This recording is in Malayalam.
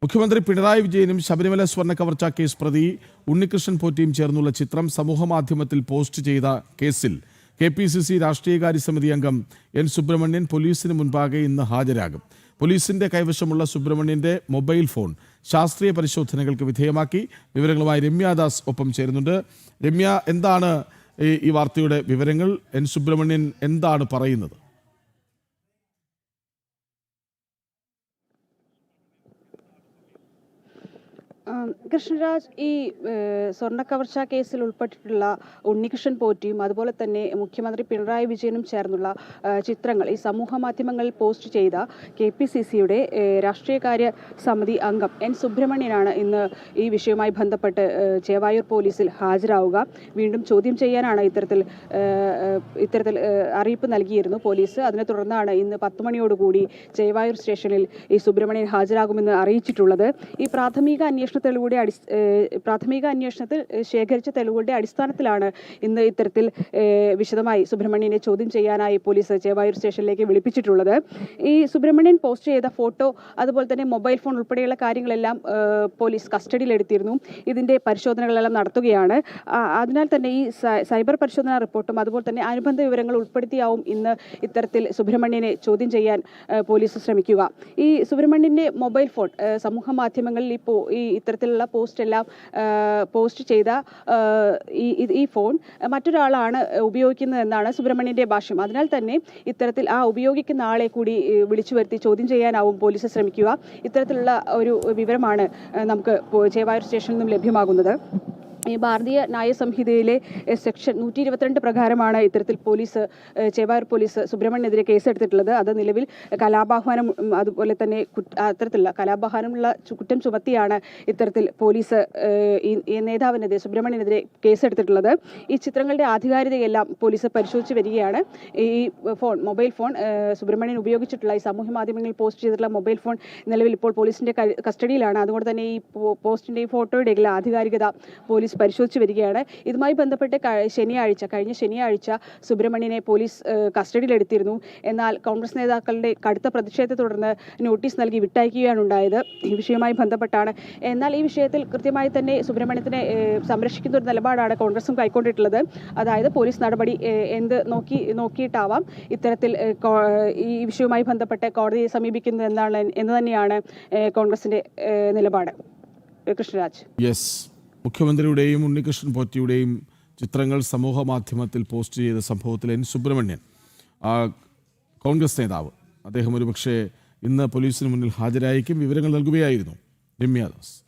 മുഖ്യമന്ത്രി പിണറായി വിജയനും ശബരിമല സ്വർണ്ണ കവർച്ചാ കേസ് പ്രതി ഉണ്ണികൃഷ്ണൻ പോറ്റിയും ചേർന്നുള്ള ചിത്രം സമൂഹമാധ്യമത്തിൽ പോസ്റ്റ് ചെയ്ത കേസിൽ KPCC രാഷ്ട്രീയകാര്യ സമിതി അംഗം എൻ സുബ്രഹ്മണ്യൻ പോലീസിന് മുൻപാകെ ഇന്ന് ഹാജരാകും. പോലീസിന്റെ കൈവശമുള്ള സുബ്രഹ്മണ്യന്റെ മൊബൈൽ ഫോൺ ശാസ്ത്രീയ പരിശോധനകൾക്ക് വിധേയമാക്കി. വിവരങ്ങളുമായി രമ്യാദാസ് ഒപ്പം ചേരുന്നുണ്ട്. രമ്യ, എന്താണ് ഈ വാർത്തയുടെ വിവരങ്ങൾ? എൻ സുബ്രഹ്മണ്യൻ എന്താണ് പറയുന്നത്? കൃഷ്ണരാജ്, ഈ സ്വർണ്ണ കവർച്ചാ കേസിൽ ഉൾപ്പെട്ടിട്ടുള്ള ഉണ്ണികൃഷ്ണൻ പോറ്റിയും അതുപോലെ തന്നെ മുഖ്യമന്ത്രി പിണറായി വിജയനും ചേർന്നുള്ള ചിത്രങ്ങൾ ഈ സമൂഹ മാധ്യമങ്ങളിൽ പോസ്റ്റ് ചെയ്ത KPCCയുടെ രാഷ്ട്രീയകാര്യ സമിതി അംഗം എൻ സുബ്രഹ്മണ്യനാണ് ഇന്ന് ഈ വിഷയവുമായി ബന്ധപ്പെട്ട് ചേവായൂർ പോലീസിൽ ഹാജരാവുക. വീണ്ടും ചോദ്യം ചെയ്യാനാണ് ഇത്തരത്തിൽ അറിയിപ്പ് നൽകിയിരുന്നു പോലീസ്. അതിനെ തുടർന്നാണ് ഇന്ന് 10 മണിയോടുകൂടി ചേവായൂർ സ്റ്റേഷനിൽ ഈ സുബ്രഹ്മണ്യൻ ഹാജരാകുമെന്ന് അറിയിച്ചിട്ടുള്ളത്. ഈ പ്രാഥമിക അന്വേഷണത്തിൽ ശേഖരിച്ച തെളിവുകളുടെ അടിസ്ഥാനത്തിലാണ് ഇന്ന് ഇത്തരത്തിൽ വിശദമായി സുബ്രഹ്മണ്യനെ ചോദ്യം ചെയ്യാനായി പോലീസ് ചേവായൂർ സ്റ്റേഷനിലേക്ക് വിളിപ്പിച്ചിട്ടുള്ളത്. ഈ സുബ്രഹ്മണ്യൻ പോസ്റ്റ് ചെയ്ത ഫോട്ടോ, അതുപോലെ തന്നെ മൊബൈൽ ഫോൺ ഉൾപ്പെടെയുള്ള കാര്യങ്ങളെല്ലാം പോലീസ് കസ്റ്റഡിയിലെടുത്തിരുന്നു. ഇതിന്റെ പരിശോധനകളെല്ലാം നടത്തുകയാണ്. അതിനാൽ തന്നെ ഈ സൈബർ പരിശോധനാ റിപ്പോർട്ടും അതുപോലെ തന്നെ അനുബന്ധ വിവരങ്ങൾ ഉൾപ്പെടുത്തിയാവും ഇന്ന് ഇത്തരത്തിൽ സുബ്രഹ്മണ്യനെ ചോദ്യം ചെയ്യാൻ പോലീസ് ശ്രമിക്കുക. ഈ സുബ്രഹ്മണ്യന്റെ മൊബൈൽ ഫോൺ സമൂഹ മാധ്യമങ്ങളിൽ ഈ ഇത്തരത്തിലുള്ള പോസ്റ്റ് ചെയ്ത ഈ ഫോൺ മറ്റൊരാളാണ് ഉപയോഗിക്കുന്നതെന്നാണ് സുബ്രഹ്മണ്യന്റെ ഭാഷ്യം. അതിനാൽ തന്നെ ഇത്തരത്തിൽ ഉപയോഗിക്കുന്ന ആളെ കൂടി വിളിച്ചു വരുത്തി ചോദ്യം ചെയ്യാനാവും പോലീസ് ശ്രമിക്കുക. ഇത്തരത്തിലുള്ള ഒരു വിവരമാണ് നമുക്ക് ചേവായൂർ സ്റ്റേഷനിൽ നിന്നും ലഭ്യമാകുന്നത്. ഈ ഭാരതീയ ന്യായ സംഹിതയിലെ സെക്ഷൻ 122 പ്രകാരമാണ് ഇത്തരത്തിൽ ചേവായൂർ പോലീസ് സുബ്രഹ്മണ്യനെതിരെ കേസെടുത്തിട്ടുള്ളത്. അത് നിലവിൽ കലാപാഹ്വാനം, അതുപോലെ തന്നെ അത്തരത്തിലുള്ള കലാപാഹ്വാനമുള്ള കുറ്റം ചുമത്തിയാണ് ഇത്തരത്തിൽ പോലീസ് ഈ നേതാവിനെതിരെ സുബ്രഹ്മണ്യനെതിരെ കേസെടുത്തിട്ടുള്ളത്. ഈ ചിത്രങ്ങളുടെ ആധികാരികതയെല്ലാം പോലീസ് പരിശോധിച്ച് വരികയാണ്. ഈ മൊബൈൽ ഫോൺ സുബ്രഹ്മണ്യൻ ഉപയോഗിച്ചിട്ടുള്ള ഈ സമൂഹ മാധ്യമങ്ങളിൽ പോസ്റ്റ് ചെയ്തിട്ടുള്ള മൊബൈൽ ഫോൺ നിലവിൽ ഇപ്പോൾ പോലീസിന്റെ കസ്റ്റഡിയിലാണ്. അതുകൊണ്ട് തന്നെ ഈ പോസ്റ്റിന്റെ ഈ ഫോട്ടോയുടെ ആധികാരികത പോലീസ് പരിശോധിച്ച് വരികയാണ്. ഇതുമായി ബന്ധപ്പെട്ട് കഴിഞ്ഞ ശനിയാഴ്ച സുബ്രഹ്മണ്യനെ പോലീസ് കസ്റ്റഡിയിലെടുത്തിരുന്നു. എന്നാൽ കോൺഗ്രസ് നേതാക്കളുടെ കടുത്ത പ്രതിഷേധത്തെ തുടർന്ന് നോട്ടീസ് നൽകി വിട്ടയക്കുകയാണ് ഉണ്ടായത്. ഈ വിഷയവുമായി ബന്ധപ്പെട്ടാണ്. എന്നാൽ ഈ വിഷയത്തിൽ കൃത്യമായി തന്നെ സുബ്രഹ്മണ്യത്തിനെ സംരക്ഷിക്കുന്ന ഒരു നിലപാടാണ് കോൺഗ്രസും കൈക്കൊണ്ടിട്ടുള്ളത്. അതായത് പോലീസ് നടപടി നോക്കിയിട്ടാവാം ഇത്തരത്തിൽ ഈ വിഷയവുമായി ബന്ധപ്പെട്ട് കോടതിയെ സമീപിക്കുന്നത് എന്ന് തന്നെയാണ് കോൺഗ്രസിന്റെ നിലപാട്. കൃഷ്ണരാജ്. യെസ്, മുഖ്യമന്ത്രിയുടെയും ഉണ്ണികൃഷ്ണൻ പോറ്റിയുടെയും ചിത്രങ്ങൾ സമൂഹ മാധ്യമത്തിൽ പോസ്റ്റ് ചെയ്ത സംഭവത്തിൽ എൻ സുബ്രഹ്മണ്യൻ, കോൺഗ്രസ് നേതാവ്, അദ്ദേഹം ഒരുപക്ഷെ ഇന്ന് പോലീസിന് മുന്നിൽ ഹാജരായിരിക്കും. വിവരങ്ങൾ നൽകുകയായിരുന്നു രമ്യാദാസ്.